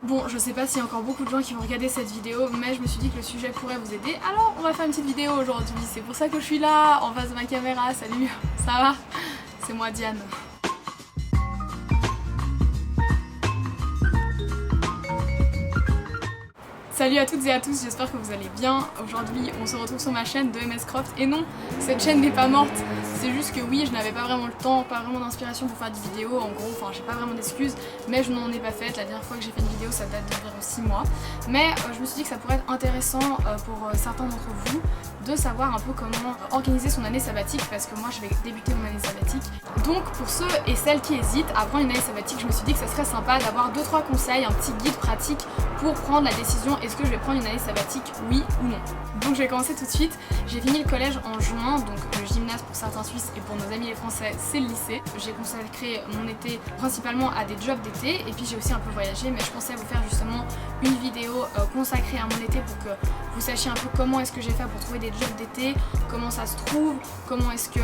Bon, je sais pas s'il y a encore beaucoup de gens qui vont regarder cette vidéo, mais je me suis dit que le sujet pourrait vous aider, alors on va faire une petite vidéo aujourd'hui. C'est pour ça que je suis là, en face de ma caméra. Salut, ça va? C'est moi Diane. Salut à toutes et à tous, j'espère que vous allez bien. Aujourd'hui, on se retrouve sur ma chaîne de MS Croft. Et non, cette chaîne n'est pas morte. C'est juste que oui, je n'avais pas vraiment le temps, pas vraiment d'inspiration pour faire des vidéos. En gros, enfin, j'ai pas vraiment d'excuses, mais je n'en ai pas fait. La dernière fois que j'ai fait une vidéo, ça date d'environ 6 mois. Mais je me suis dit que ça pourrait être intéressant pour certains d'entre vous de savoir un peu comment organiser son année sabbatique, parce que moi, je vais débuter mon année sabbatique. Donc, pour ceux et celles qui hésitent à prendre une année sabbatique, je me suis dit que ça serait sympa d'avoir 2-3 conseils, un petit guide pratique pour prendre la décision est-ce que je vais prendre une année sabbatique, oui ou non. Donc je vais commencer tout de suite. J'ai fini le collège en juin, donc le gymnase pour certains Suisses et pour nos amis les Français c'est le lycée. J'ai consacré mon été principalement à des jobs d'été et puis j'ai aussi un peu voyagé, mais je pensais vous faire justement une vidéo consacrée à mon été pour que vous sachiez un peu comment est-ce que j'ai fait pour trouver des jobs d'été, comment ça se trouve, comment est-ce que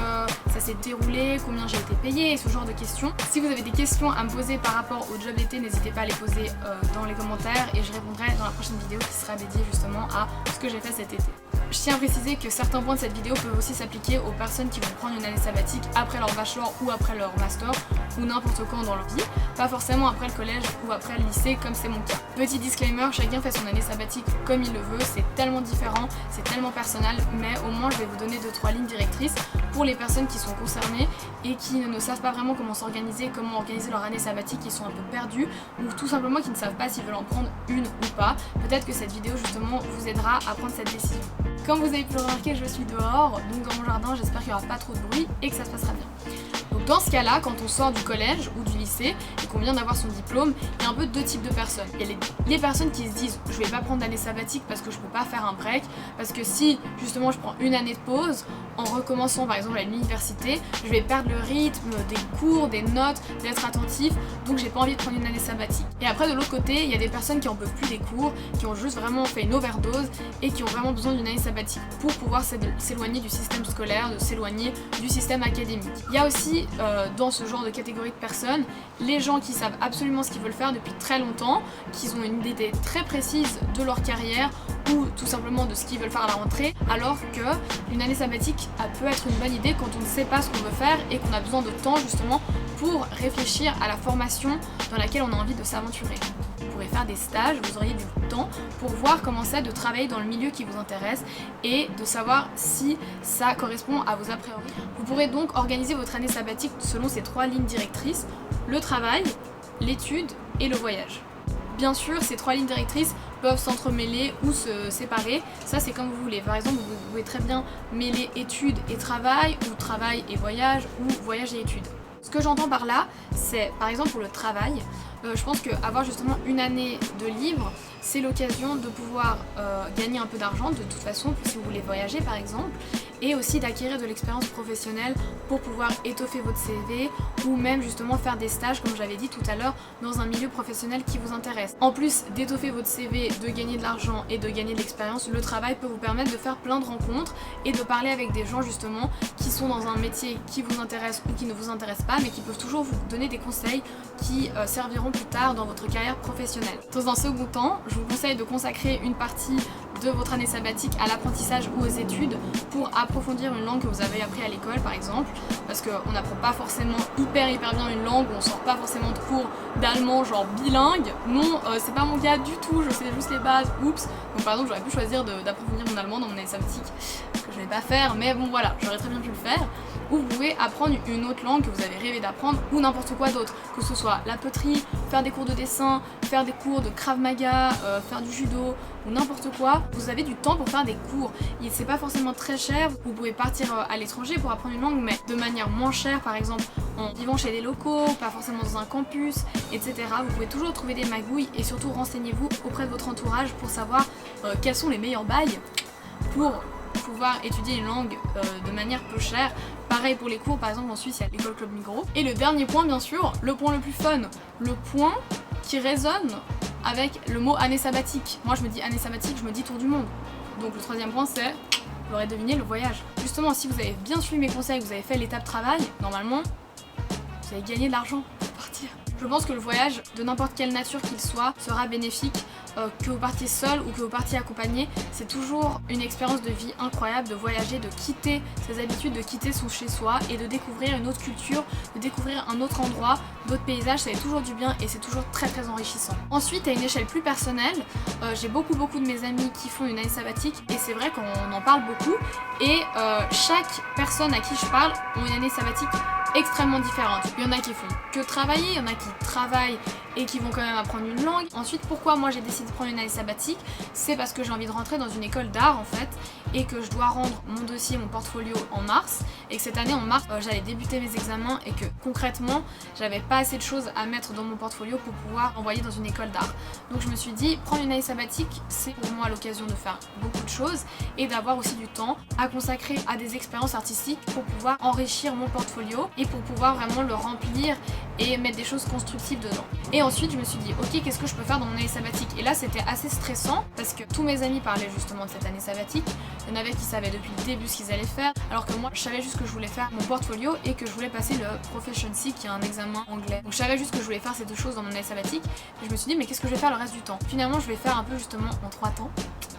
ça s'est déroulé, combien j'ai été payée et ce genre de questions. Si vous avez des questions à me poser par rapport au job d'été, n'hésitez pas à les poser dans les commentaires et je répondrai dans la prochaine vidéo qui sera dédiée justement à ce que j'ai fait cet été. Je tiens à préciser que certains points de cette vidéo peuvent aussi s'appliquer aux personnes qui vont prendre une année sabbatique après leur bachelor ou après leur master ou n'importe quand dans leur vie, pas forcément après le collège ou après le lycée comme c'est mon cas. Petit disclaimer, chacun fait son année sabbatique comme il le veut, c'est tellement différent, c'est tellement personnel, mais au moins je vais vous donner 2-3 lignes directrices pour les personnes qui sont concernées et qui ne savent pas vraiment comment s'organiser, comment organiser leur année sabbatique, qui sont un peu perdus ou tout simplement qui ne savent pas s'ils veulent en prendre une ou pas. Peut-être que cette vidéo justement vous aidera à prendre cette décision. Comme vous avez pu le remarquer, je suis dehors, donc dans mon jardin, j'espère qu'il n'y aura pas trop de bruit et que ça se passera bien. Donc dans ce cas-là, quand on sort du collège ou du lycée et qu'on vient d'avoir son diplôme, il y a un peu deux types de personnes. Il y a les personnes qui se disent je vais pas prendre d'année sabbatique parce que je peux pas faire un break, parce que si justement je prends une année de pause en recommençant par exemple à l'université, je vais perdre le rythme des cours, des notes, d'être attentif, donc j'ai pas envie de prendre une année sabbatique. Et après de l'autre côté, il y a des personnes qui en peuvent plus des cours, qui ont juste vraiment fait une overdose et qui ont vraiment besoin d'une année sabbatique pour pouvoir s'éloigner du système scolaire, de s'éloigner du système académique. Il y a aussi dans ce genre de catégorie de personnes, les gens qui savent absolument ce qu'ils veulent faire depuis très longtemps, qui ont une idée très précise de leur carrière ou tout simplement de ce qu'ils veulent faire à la rentrée, alors que une année sabbatique peut être une bonne idée quand on ne sait pas ce qu'on veut faire et qu'on a besoin de temps justement pour réfléchir à la formation dans laquelle on a envie de s'aventurer. Vous pourrez faire des stages, vous auriez du temps pour voir comment c'est de travailler dans le milieu qui vous intéresse et de savoir si ça correspond à vos a priori. Vous pourrez donc organiser votre année sabbatique selon ces 3 lignes directrices: le travail, l'étude et le voyage. Bien sûr, ces 3 lignes directrices peuvent s'entremêler ou se séparer, ça c'est comme vous voulez. Par exemple, vous pouvez très bien mêler études et travail, ou travail et voyage, ou voyage et études. Ce que j'entends par là, c'est par exemple pour le travail, je pense qu'avoir justement une année de libre, c'est l'occasion de pouvoir gagner un peu d'argent de toute façon, si vous voulez voyager par exemple, et aussi d'acquérir de l'expérience professionnelle pour pouvoir étoffer votre CV ou même justement faire des stages, comme j'avais dit tout à l'heure, dans un milieu professionnel qui vous intéresse. En plus d'étoffer votre CV, de gagner de l'argent et de gagner de l'expérience, le travail peut vous permettre de faire plein de rencontres et de parler avec des gens justement qui sont dans un métier qui vous intéresse ou qui ne vous intéresse pas, mais qui peuvent toujours vous donner des conseils qui serviront plus tard dans votre carrière professionnelle. Dans un second temps, je vous conseille de consacrer une partie de votre année sabbatique à l'apprentissage ou aux études pour approfondir une langue que vous avez appris à l'école par exemple, parce qu'on n'apprend pas forcément hyper bien une langue, on sort pas forcément de cours d'allemand genre bilingue. Non, c'est pas mon cas du tout, je sais juste les bases, oups. Donc par exemple j'aurais pu choisir d'approfondir mon allemand dans mon année sabbatique, ce que je vais pas faire, mais bon voilà, j'aurais très bien pu le faire. Ou vous pouvez apprendre une autre langue que vous avez rêvé d'apprendre ou n'importe quoi d'autre, que ce soit la poterie, faire des cours de dessin, faire des cours de Krav Maga, faire du judo ou n'importe quoi. Vous avez du temps pour faire des cours, c'est pas forcément très cher, vous pouvez partir à l'étranger pour apprendre une langue mais de manière moins chère, par exemple en vivant chez des locaux, pas forcément dans un campus, etc. Vous pouvez toujours trouver des magouilles et surtout renseignez-vous auprès de votre entourage pour savoir quels sont les meilleurs bails pour pouvoir étudier une langue de manière peu chère. Pareil pour les cours, par exemple en Suisse il y a l'école Club Migros. Et le dernier point bien sûr, le point le plus fun, le point qui résonne avec le mot année sabbatique. Moi je me dis année sabbatique, je me dis tour du monde. Donc le troisième point c'est, vous l'aurez deviné, le voyage. Justement si vous avez bien suivi mes conseils, que vous avez fait l'étape travail, normalement vous allez gagner de l'argent pour partir. Je pense que le voyage, de n'importe quelle nature qu'il soit, sera bénéfique. Que vous partiez seul ou que vous partiez accompagné, c'est toujours une expérience de vie incroyable de voyager, de quitter ses habitudes, de quitter son chez-soi et de découvrir une autre culture, de découvrir un autre endroit, d'autres paysages, ça fait toujours du bien et c'est toujours très enrichissant. Ensuite, à une échelle plus personnelle, j'ai beaucoup de mes amis qui font une année sabbatique et c'est vrai qu'on en parle beaucoup et chaque personne à qui je parle ont une année sabbatique extrêmement différentes. Il y en a qui font que travailler, il y en a qui travaillent et qui vont quand même apprendre une langue. Ensuite, pourquoi moi j'ai décidé de prendre une année sabbatique? C'est parce que j'ai envie de rentrer dans une école d'art en fait et que je dois rendre mon dossier, mon portfolio en mars et que cette année en mars j'allais débuter mes examens et que concrètement j'avais pas assez de choses à mettre dans mon portfolio pour pouvoir envoyer dans une école d'art. Donc je me suis dit prendre une année sabbatique c'est pour moi l'occasion de faire beaucoup de choses et d'avoir aussi du temps à consacrer à des expériences artistiques pour pouvoir enrichir mon portfolio et pour pouvoir vraiment le remplir et mettre des choses constructives dedans. Et ensuite je me suis dit ok, qu'est-ce que je peux faire dans mon année sabbatique? Et là c'était assez stressant parce que tous mes amis parlaient justement de cette année sabbatique. Il y en avait qui savaient depuis le début ce qu'ils allaient faire, alors que moi je savais juste que je voulais faire mon portfolio et que je voulais passer le Proficiency qui est un examen anglais. Donc je savais juste que je voulais faire ces deux choses dans mon année sabbatique et je me suis dit mais qu'est-ce que je vais faire le reste du temps? Finalement je vais faire un peu justement en 3 temps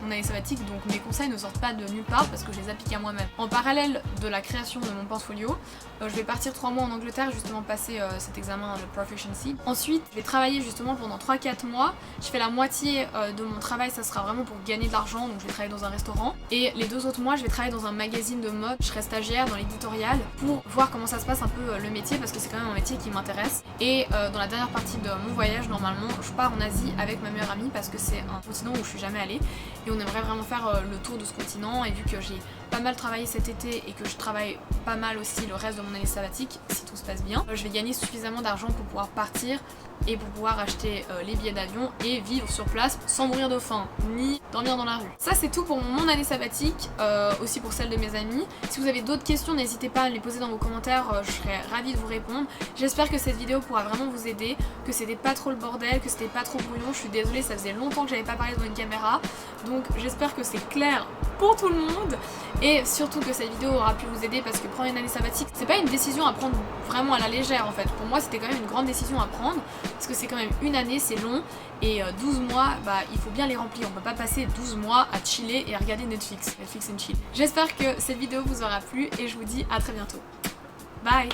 mon année sabbatique, donc mes conseils ne sortent pas de nulle part parce que je les applique à moi-même. En parallèle de la création de mon portfolio, je vais partir 3 mois en Angleterre justement passer cet examen, le Proficiency. Ensuite, je vais travailler justement pendant 3-4 mois. Je fais la moitié de mon travail, ça sera vraiment pour gagner de l'argent, donc je vais travailler dans un restaurant. Et les 2 autres mois, je vais travailler dans un magazine de mode. Je serai stagiaire dans l'éditorial pour voir comment ça se passe un peu le métier parce que c'est quand même un métier qui m'intéresse. Et dans la dernière partie de mon voyage, normalement, je pars en Asie avec ma meilleure amie parce que c'est un continent où je suis jamais allée. Et on aimerait vraiment faire le tour de ce continent et vu que j'ai pas mal travaillé cet été et que je travaille pas mal aussi le reste de mon année sabbatique, si tout se passe bien, je vais gagner suffisamment d'argent pour pouvoir partir et pour pouvoir acheter les billets d'avion et vivre sur place sans mourir de faim ni dormir dans la rue. Ça c'est tout pour mon année sabbatique, aussi pour celle de mes amis. Si vous avez d'autres questions, n'hésitez pas à me les poser dans vos commentaires, je serai ravie de vous répondre. J'espère que cette vidéo pourra vraiment vous aider, que c'était pas trop le bordel, que c'était pas trop brouillon. Je suis désolée, ça faisait longtemps que j'avais pas parlé devant une caméra, donc j'espère que c'est clair pour tout le monde et surtout que cette vidéo aura pu vous aider parce que prendre une année sabbatique c'est pas une décision à prendre vraiment à la légère en fait. Pour moi c'était quand même une grande décision à prendre parce que c'est quand même une année, c'est long et 12 mois bah il faut bien les remplir, on peut pas passer 12 mois à chiller et à regarder Netflix and chill. J'espère que cette vidéo vous aura plu et je vous dis à très bientôt. Bye.